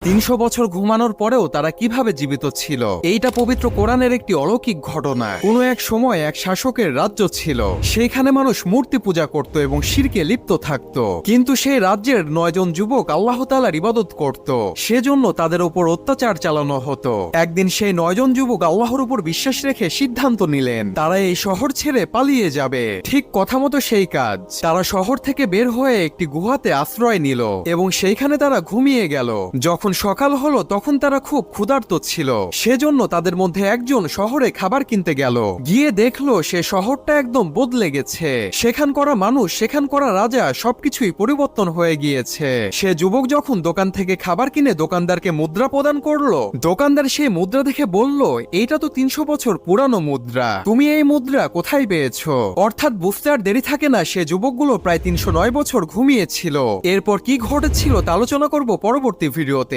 300 বছর ঘুমানোর পরেও তারা কিভাবে জীবিত ছিল। এইটা পবিত্র কোরআনের একটি অলৌকিক ঘটনা। কোনো এক সময় এক শাসকের রাজ্য ছিল, সেখানে মানুষ মূর্তি পূজা করত এবং শিরকে লিপ্ত থাকত। কিন্তু সেই রাজ্যের 9 জন যুবক আল্লাহ তাআলার ইবাদত করত, সেজন্য তাদের উপর অত্যাচার চালানো হতো। একদিন সেই 9 জন যুবক আল্লাহর উপর বিশ্বাস রেখে সিদ্ধান্ত নিলেন তারা এই শহর ছেড়ে পালিয়ে যাবে। ঠিক কথা মতো সেই কাজ। তারা শহর থেকে বের হয়ে একটি গুহাতে আশ্রয় নিল এবং সেইখানে তারা ঘুমিয়ে গেল। যখন সকাল হলো তখন তারা খুব ক্ষুধার্ত ছিল, সেজন্য তাদের মধ্যে একজন শহরে খাবার কিনতে গেল। গিয়ে দেখলো সে শহরটা একদম বদলে গেছে। সেখান করা মানুষ, সেখান করা রাজা, সবকিছুই পরিবর্তন হয়ে গিয়েছে। সে যুবক যখন দোকান থেকে খাবার কিনে দোকানদারকে মুদ্রা প্রদান করলো, দোকানদার সেই মুদ্রা দেখে বলল, এইটা তো 300 বছর পুরানো মুদ্রা, তুমি এই মুদ্রা কোথায় পেয়েছো? অর্থাৎ বুঝতে আর দেরি থাকে না, সে যুবকগুলো প্রায় 309 বছর ঘুমিয়েছিল। এরপর কি ঘটেছিল তা আলোচনা করব পরবর্তী ভিডিওতে।